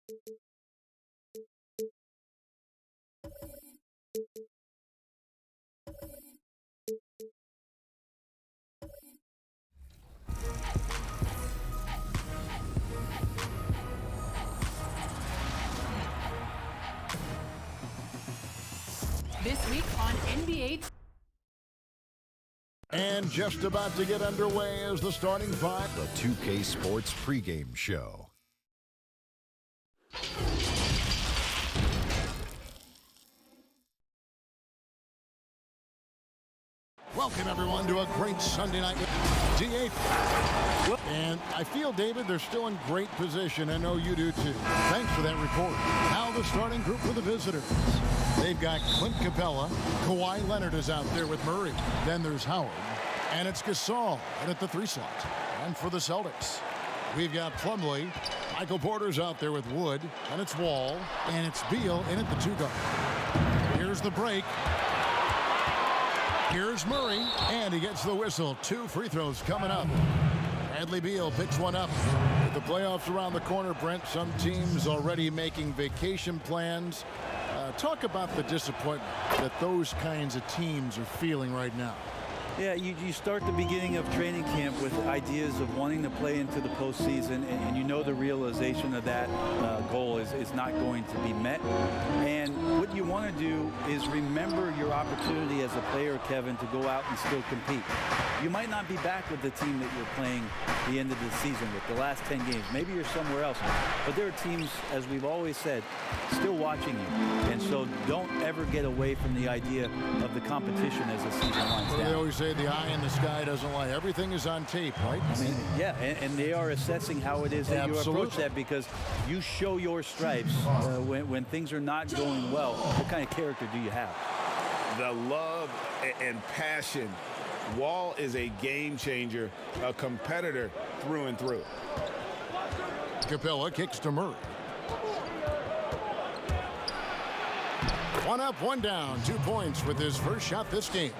This week on NBA. And just about to get underway is the starting five. The 2K Sports pregame show. Welcome, everyone, to a great Sunday night. G8. And I feel, David, they're still in great position. I know you do, too. Thanks for that report. Now the starting group for the visitors. They've got Clint Capella. Kawhi Leonard is out there with Murray. Then there's Howard. And it's Gasol in at the 3 slot. And for the Celtics, we've got Plumlee. Michael Porter's out there with Wood. And it's Wall. And it's Beal in at the 2 guard. Here's the break. Here's Murray, and he gets the whistle. 2 free throws coming up. Bradley Beal picks one up. With the playoffs around the corner, Brent, some teams already making vacation plans. Talk about the disappointment that those kinds of teams are feeling right now. Yeah, you start the beginning of training camp with ideas of wanting to play into the postseason, and you know the realization of that goal is not going to be met. And what you want to do is remember your opportunity as a player, Kevin, to go out and still compete. You might not be back with the team that you're playing the end of the season with, the last 10 games. Maybe you're somewhere else. But there are teams, as we've always said, still watching you. And so don't ever get away from the idea of the competition as the season winds down. They always say the eye in the sky doesn't lie. Everything is on tape, right? I mean, yeah, and they are assessing how it is that you approach that, because you show your stripes when things are not going well. What kind of character do you have? The love and passion. Wall is a game changer, a competitor through and through. Capella kicks to Murray. 1 up, 1 down. 2 points with his first shot this game.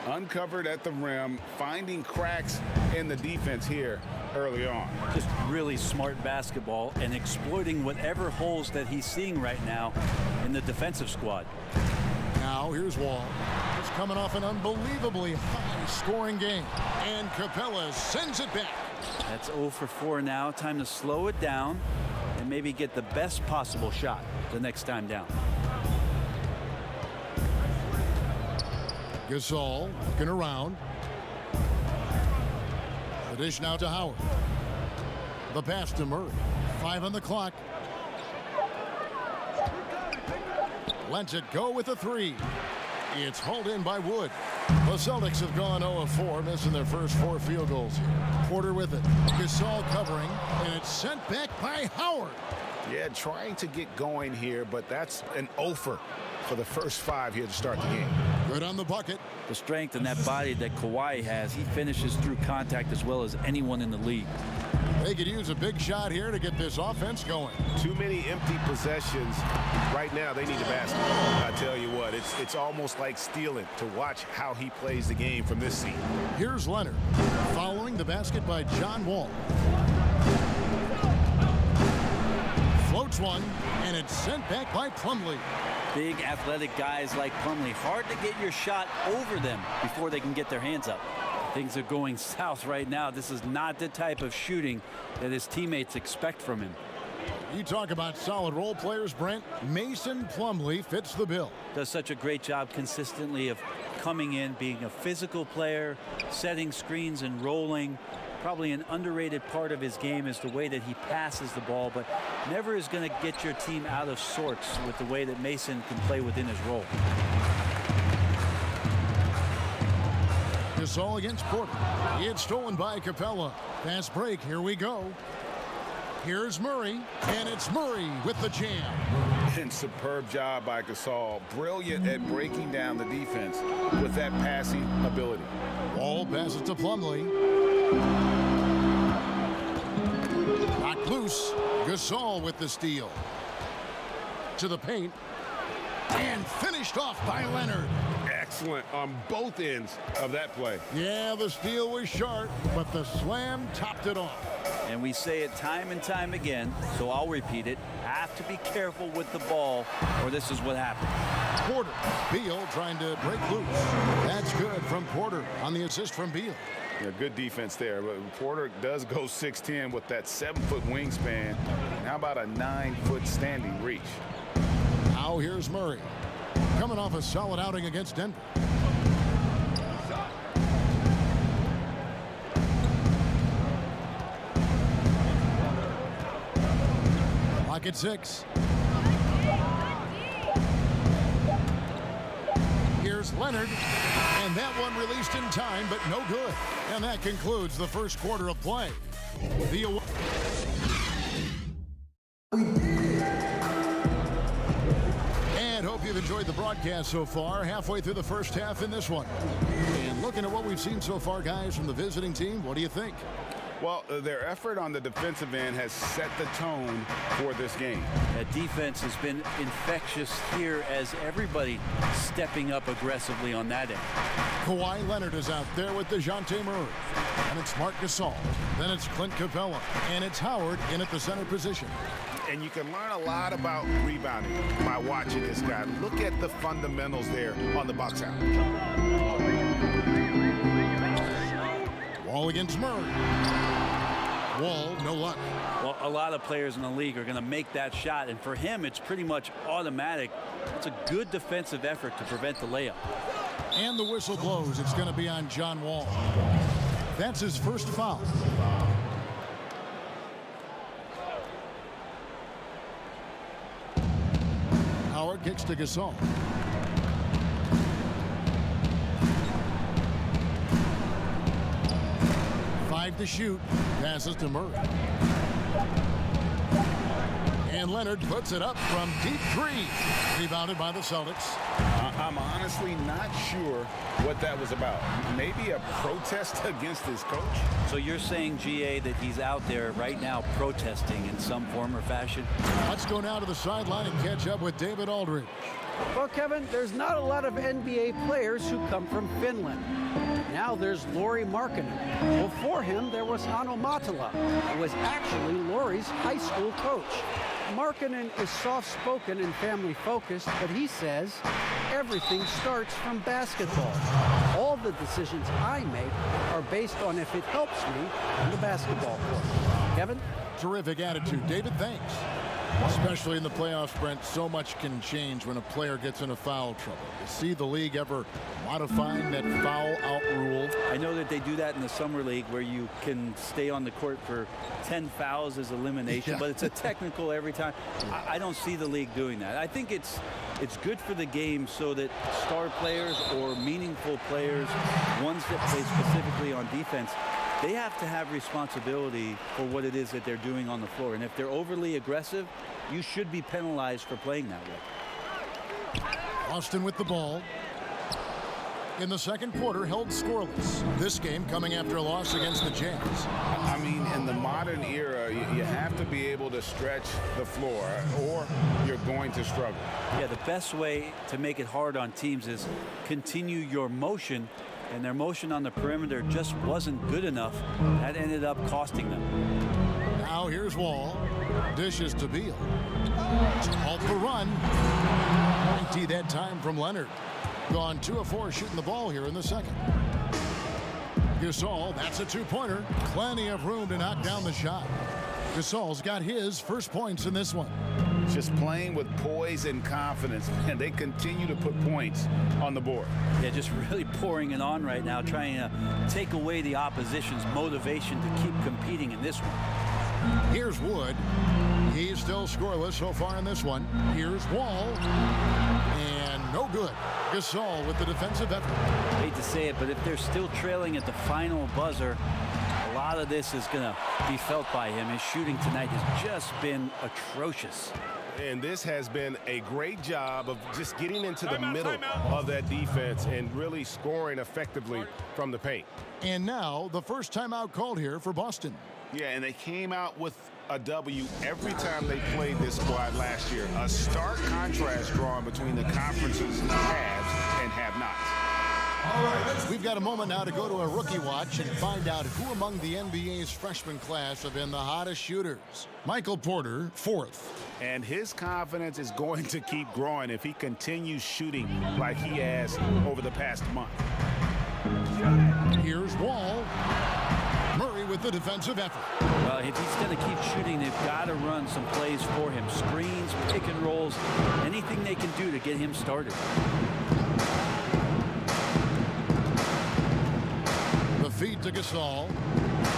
Uncovered at the rim, finding cracks in the defense here early on. Just really smart basketball and exploiting whatever holes that he's seeing right now in the defensive squad. Now here's Wall. He's coming off an unbelievably high-scoring game. And Capella sends it back. That's 0 for 4 now. Time to slow it down and maybe get the best possible shot the next time down. Gasol looking around. The dish now to Howard. The pass to Murray. 5 on the clock. Lets it go with a 3. It's hauled in by Wood. The Celtics have gone 0 of 4, missing their first 4 field goals. Porter with it. Gasol covering, and it's sent back by Howard. Yeah, trying to get going here, but that's an offer for the first 5 here to start the game. Good on the bucket. The strength and that body that Kawhi has, he finishes through contact as well as anyone in the league. They could use a big shot here to get this offense going. Too many empty possessions. Right now, they need a basket. I tell you what, it's almost like stealing to watch how he plays the game from this seat. Here's Leonard, following the basket by John Wall. Floats one, and it's sent back by Plumlee. Big athletic guys like Plumlee. Hard to get your shot over them before they can get their hands up. Things are going south right now. This is not the type of shooting that his teammates expect from him. You talk about solid role players, Brent. Mason Plumlee fits the bill. Does such a great job consistently of coming in, being a physical player, setting screens and rolling. Probably an underrated part of his game is the way that he passes the ball, but never is going to get your team out of sorts with the way that Mason can play within his role. Gasol against Porter. It's stolen by Capella. Fast break. Here we go. Here's Murray, and it's Murray with the jam. And superb job by Gasol. Brilliant at breaking down the defense with that passing ability. Wall passes to Plumlee. Knocked loose. Gasol with the steal. To the paint. And finished off by Leonard. excellent on both ends of that play. Yeah, the steal was sharp, but the slam topped it off. And we say it time and time again, so I'll repeat it. Have to be careful with the ball, or this is what happens. Porter. Beal trying to break loose. That's good from Porter on the assist from Beal. Yeah, good defense there. But Porter does go 6'10" with that 7-foot wingspan. And how about a 9-foot standing reach? Now here's Murray. Coming off a solid outing against Denver. Clock at 6. Here's Leonard, and that one released in time, but no good. And that concludes the first quarter of play. And hope you've enjoyed the broadcast so far. Halfway through the first half in this one. And looking at what we've seen so far, guys, from the visiting team, what do you think? Well, their effort on the defensive end has set the tone for this game. That defense has been infectious here as everybody stepping up aggressively on that end. Kawhi Leonard is out there with DeJounte Murray. And it's Marc Gasol. Then it's Clint Capella. And it's Howard in at the center position. And you can learn a lot about rebounding by watching this guy. Look at the fundamentals there on the box out. Wall against Murray. Wall, no luck. Well, a lot of players in the league are going to make that shot, and for him, it's pretty much automatic. It's a good defensive effort to prevent the layup. And the whistle blows. It's going to be on John Wall. That's his first foul. Howard kicks to Gasol. To shoot, passes to Murray. And Leonard puts it up from deep three. Rebounded by the Celtics. I'm honestly not sure what that was about. Maybe a protest against his coach? So you're saying, GA, that he's out there right now protesting in some form or fashion? Let's go now to the sideline and catch up with David Aldridge. Well, Kevin, there's not a lot of NBA players who come from Finland. Now there's Lauri Markkanen. Before him, there was Hanno Matala, who was actually Lauri's high school coach. Markkanen is soft-spoken and family-focused, but he says everything starts from basketball. All the decisions I make are based on if it helps me on the basketball court. Kevin? Terrific attitude. David, thanks. Especially in the playoffs, Brent, so much can change when a player gets into foul trouble. You see the league ever modifying that foul out rule? I know that they do that in the summer league where you can stay on the court for 10 fouls as elimination, but it's a technical every time. I don't see the league doing that. I think it's good for the game so that star players or meaningful players, ones that play specifically on defense, they have to have responsibility for what it is that they're doing on the floor. And if they're overly aggressive, you should be penalized for playing that way. Austin with the ball. In the second quarter, held scoreless. This game coming after a loss against the Jazz. I mean, in the modern era, you have to be able to stretch the floor or you're going to struggle. Yeah, the best way to make it hard on teams is continue your motion, and their motion on the perimeter just wasn't good enough. That ended up costing them. Now here's Wall. Dishes to Beal. Halt the run. 90 that time from Leonard. Gone 2 of 4 shooting the ball here in the second. Gasol, that's a two-pointer. Plenty of room to knock down the shot. Gasol's got his first points in this one. Just playing with poise and confidence, and they continue to put points on the board. Yeah, just really pouring it on right now, trying to take away the opposition's motivation to keep competing in this one. Here's Wood. He's still scoreless so far in this one. Here's Wall. And no good. Gasol with the defensive effort. I hate to say it, but if they're still trailing at the final buzzer, a lot of this is going to be felt by him. His shooting tonight has just been atrocious. And this has been a great job of just getting into the middle of that defense and really scoring effectively from the paint. And now the first timeout called here for Boston. Yeah, and they came out with a W every time they played this squad last year. A stark contrast drawn between the conference's haves and have-nots. We've got a moment now to go to a rookie watch and find out who among the NBA's freshman class have been the hottest shooters. Michael Porter, 4th. And his confidence is going to keep growing if he continues shooting like he has over the past month. Here's Wall. Murray with the defensive effort. Well, if he's going to keep shooting, they've got to run some plays for him. Screens, pick and rolls, anything they can do to get him started. The feed to Gasol.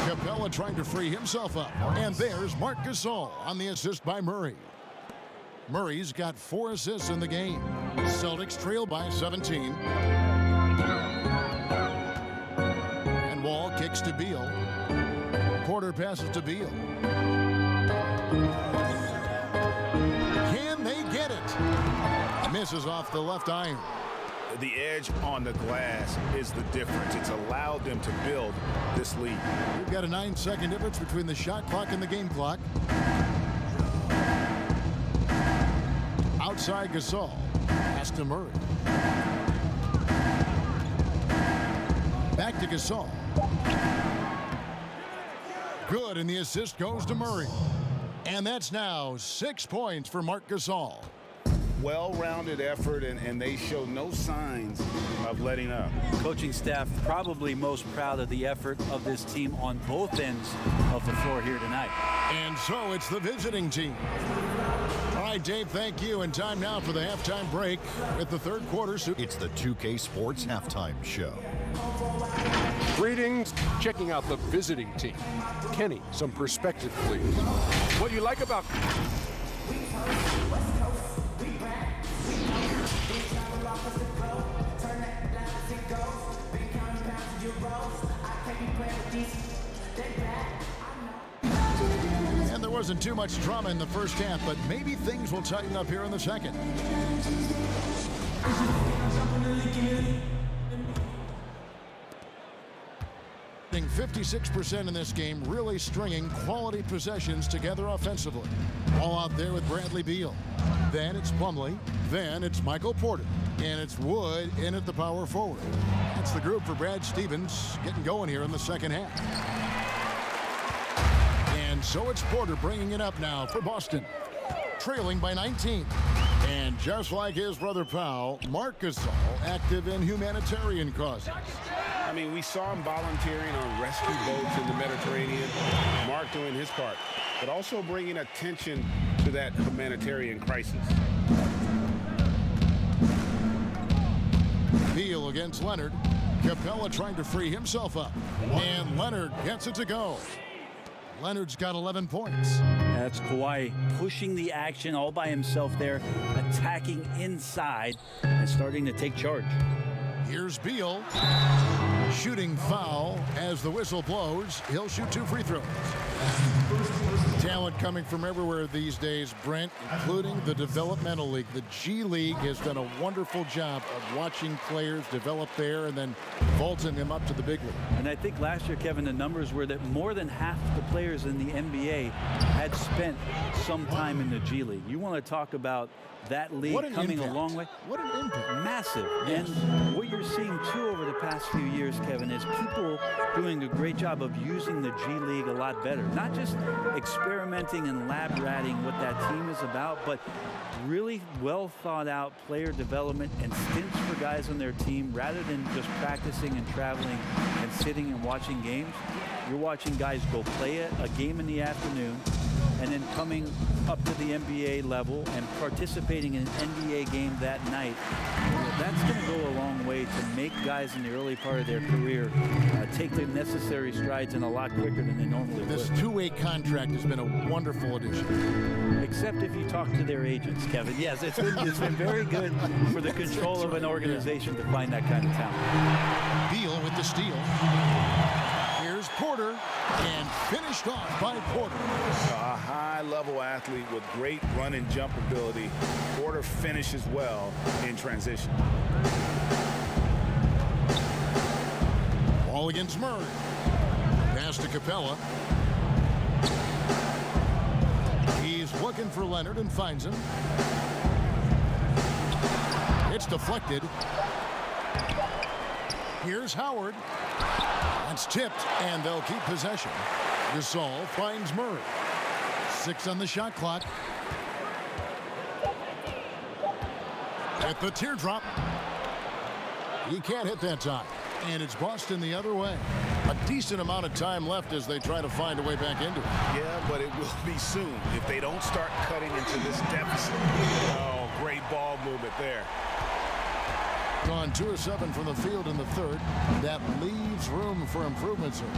Capella trying to free himself up. And there's Marc Gasol on the assist by Murray. Murray's got 4 assists in the game. Celtics trail by 17. And Wall kicks to Beal. Porter passes to Beal. Can they get it? Misses off the left iron. The edge on the glass is the difference. It's allowed them to build this lead. We've got a 9-second difference between the shot clock and the game clock. Outside Gasol. Pass to Murray. Back to Gasol. Good, and the assist goes to Murray. And that's now 6 points for Marc Gasol. Well-rounded effort, and they show no signs of letting up. Coaching staff probably most proud of the effort of this team on both ends of the floor here tonight. And so it's the visiting team. All right, Dave, thank you. And time now for the halftime break with the third quarter. It's the 2K Sports Halftime Show. Greetings. Checking out the visiting team. Kenny, some perspective, please. What you like about... And there wasn't too much drama in the first half, but maybe things will tighten up here in the second. 56% in this game, really stringing quality possessions together offensively. All out there with Bradley Beal. Then it's Plumlee. Then it's Michael Porter. And it's Wood in at the power forward. That's the group for Brad Stevens getting going here in the second half. And so it's Porter bringing it up now for Boston. Trailing by 19. And just like his brother Powell, Marc Gasol active in humanitarian causes. I mean, we saw him volunteering on rescue boats in the Mediterranean. Marc doing his part, but also bringing attention to that humanitarian crisis. Beal against Leonard. Capella trying to free himself up. And Leonard gets it to go. Leonard's got 11 points. That's Kawhi pushing the action all by himself there, attacking inside and starting to take charge. Here's Beal. Shooting foul as the whistle blows. He'll shoot 2 free throws. Talent coming from everywhere these days, Brent, including the developmental league. The G League has done a wonderful job of watching players develop there and then vaulting them up to the big league. And I think last year, Kevin, the numbers were that more than half the players in the NBA had spent some time in the G League. You want to talk about that league coming a long way. What an impact. Massive. Yes. And what you're seeing too over the past few years, Kevin, is people doing a great job of using the G League a lot better. Not just experimenting and lab ratting what that team is about, but really well thought out player development and stints for guys on their team rather than just practicing and traveling and sitting and watching games. You're watching guys go play a game in the afternoon and then coming up to the NBA level and participating in an NBA game that night. That's going to go a long way to make guys in the early part of their career take the necessary strides in a lot quicker than they normally would. This two-way contract has been a wonderful addition. Except if you talk to their agents, Kevin. Yes, it's been very good for the control of an organization to find that kind of talent. Beal with the steal. Here's Porter, and finished off by Porter. A high-level athlete with great run and jump ability. Porter finishes well in transition. Ball against Murray. Pass to Capella. He's looking for Leonard and finds him. It's deflected. Here's Howard. That's tipped, and they'll keep possession. Gasol finds Murray. 6 on the shot clock. At the teardrop. He can't hit that time. And it's Boston the other way. A decent amount of time left as they try to find a way back into it. Yeah, but it will be soon if they don't start cutting into this deficit. Oh, great ball movement there. Gone 2 of 7 from the field in the third. That leaves room for improvements here.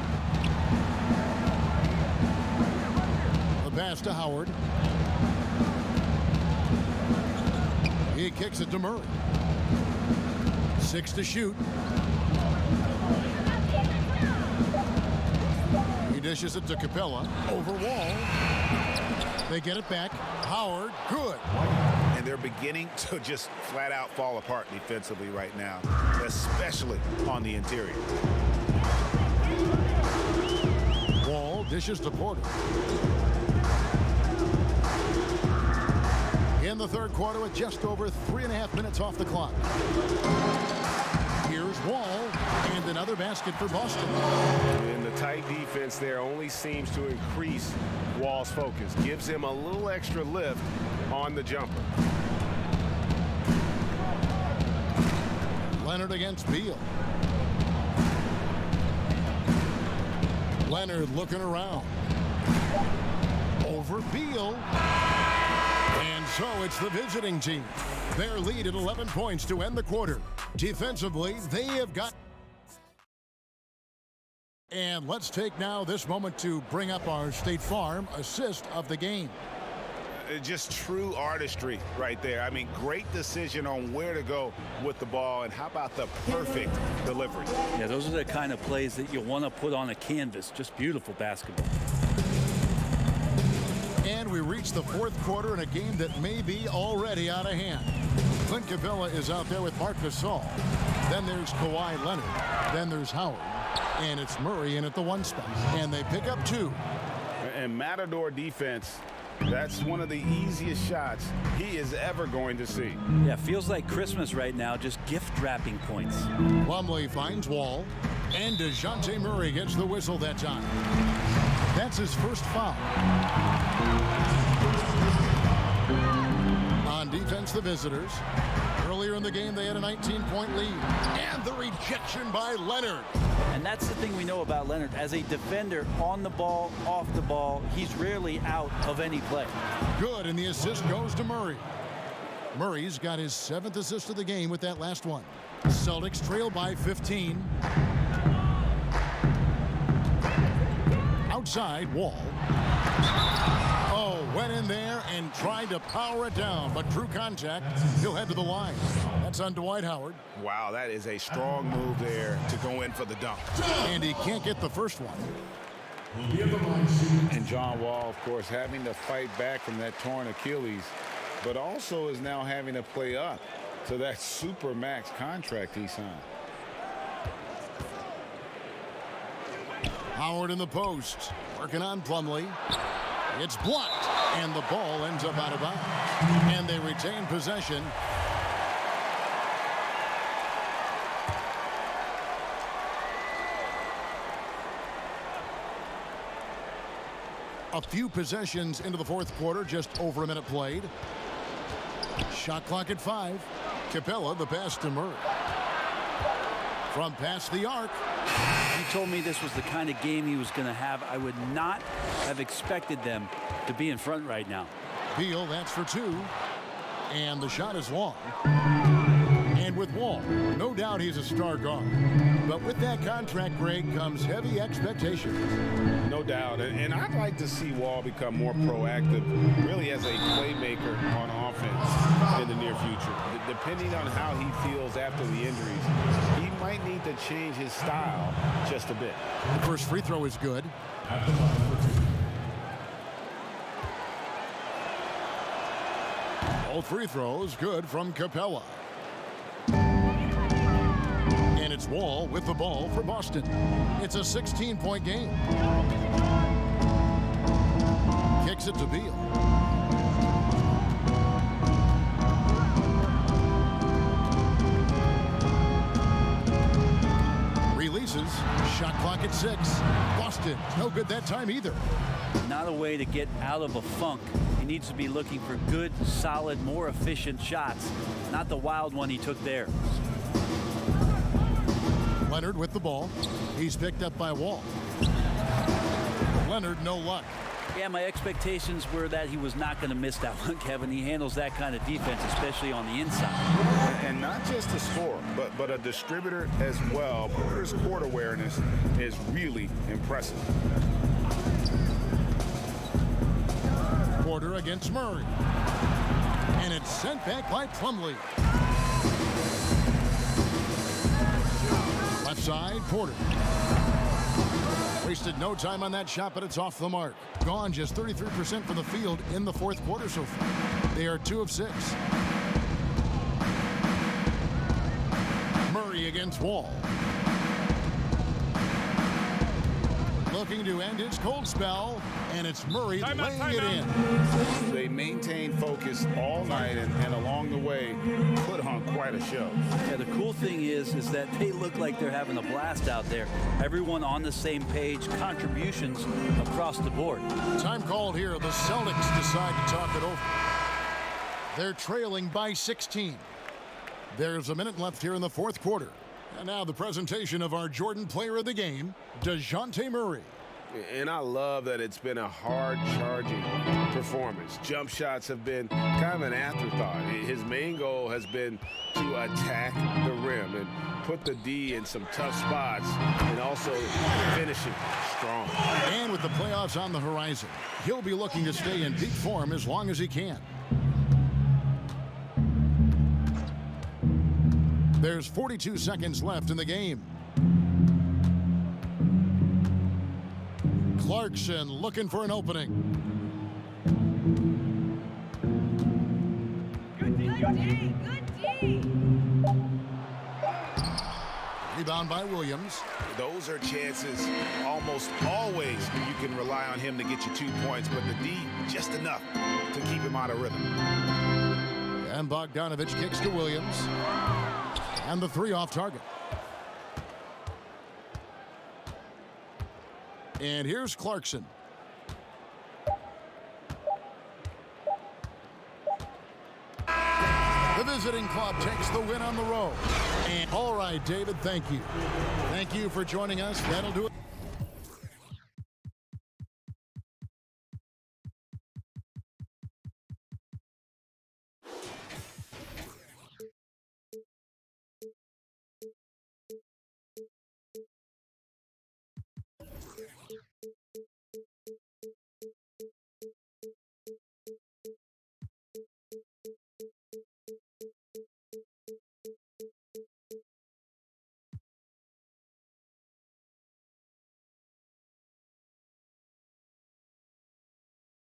The pass to Howard. He kicks it to Murray. 6 to shoot. He dishes it to Capella. Over Wall. They get it back. Howard, good. And they're beginning to just flat out fall apart defensively right now, especially on the interior. Wall dishes to Porter. In the third quarter with just over 3.5 minutes off the clock. Here's Wall, and another basket for Boston. And the tight defense there only seems to increase Wall's focus. Gives him a little extra lift on the jumper. Leonard against Beal. Leonard looking around. Over Beal. And so it's the visiting team. Their lead at 11 points to end the quarter. Defensively, they have got... And let's take now this moment to bring up our State Farm assist of the game. Just true artistry right there. I mean, great decision on where to go with the ball, and how about the perfect delivery? Yeah, those are the kind of plays that you want to put on a canvas. Just beautiful basketball. And we reach the fourth quarter in a game that may be already out of hand. Clint Capella is out there with Marc Gasol. Then there's Kawhi Leonard. Then there's Howard. And it's Murray in at the 1 spot. And they pick up 2. And Matador defense, that's one of the easiest shots he is ever going to see. Yeah, feels like Christmas right now, just gift wrapping points. Plumlee finds Wall. And DeJounte Murray gets the whistle that time. That's his first foul. On defense, the visitors. Earlier in the game, they had a 19-point lead. And the rejection by Leonard. And that's the thing we know about Leonard. As a defender, on the ball, off the ball, he's rarely out of any play. Good, and the assist goes to Murray. Murray's got his 7th assist of the game with that last one. Celtics trail by 15. Outside, Wall. Oh, went in there and tried to power it down, but drew contact. He'll head to the line. That's on Dwight Howard. Wow, that is a strong move there to go in for the dunk. And he can't get the first one. And John Wall, of course, having to fight back from that torn Achilles, but also is now having to play up to that super max contract he signed. Howard in the post, working on Plumlee. It's blocked, and the ball ends up out of bounds. And they retain possession. A few possessions into the fourth quarter, just over a minute played. Shot clock at 5. Capella, the pass to Murray. From past the arc. He told me this was the kind of game he was going to have. I would not have expected them to be in front right now. Beal, that's for 2. And the shot is long. And with Wall, no doubt he's a star guard. But with that contract, Greg, comes heavy expectations. No doubt. And I'd like to see Wall become more proactive, really as a playmaker on offense in the near future. Depending on how he feels after the injuries, he might need to change his style just a bit. The first free throw is good. All free throws good from Capella. And it's Wall with the ball for Boston. It's a 16-point game. Kicks it to Beal. back at 6. Boston, no good that time either. Not a way to get out of a funk. He needs to be looking for good, solid, more efficient shots, not the wild one he took there. Leonard with the ball. He's picked up by Wall. Leonard, no luck. Yeah, my expectations were that he was not going to miss that one, Kevin. He handles that kind of defense, especially on the inside. And not just a scorer, but a distributor as well. Porter's court awareness is really impressive. Porter against Murray. And it's sent back by Plumlee. Left side, Porter. Wasted no time on that shot, but it's off the mark. Gone just 33% from the field in the fourth quarter so far. They are 2 of 6. Murray against Wall. Looking to end his cold spell, and it's Murray laying it in. They maintained focus all night and along the way put on quite a show. Yeah, the cool thing is that they look like they're having a blast out there. Everyone on the same page, contributions across the board. Time called here. The Celtics decide to talk it over. They're trailing by 16. There's a minute left here in the fourth quarter. And now the presentation of our Jordan Player of the Game, DeJounte Murray. And I love that it's been a hard-charging performance. Jump shots have been kind of an afterthought. His main goal has been to attack the rim and put the D in some tough spots and also finishing strong. And with the playoffs on the horizon, he'll be looking to stay in peak form as long as he can. There's 42 seconds left in the game. Clarkson looking for an opening. Good D. Rebound by Williams. Those are chances almost always you can rely on him to get you 2 points, but the D just enough to keep him out of rhythm. And Bogdanovich kicks to Williams. And the 3 off target. And here's Clarkson. The visiting club takes the win on the road. And all right, David, thank you. Thank you for joining us. That'll do it.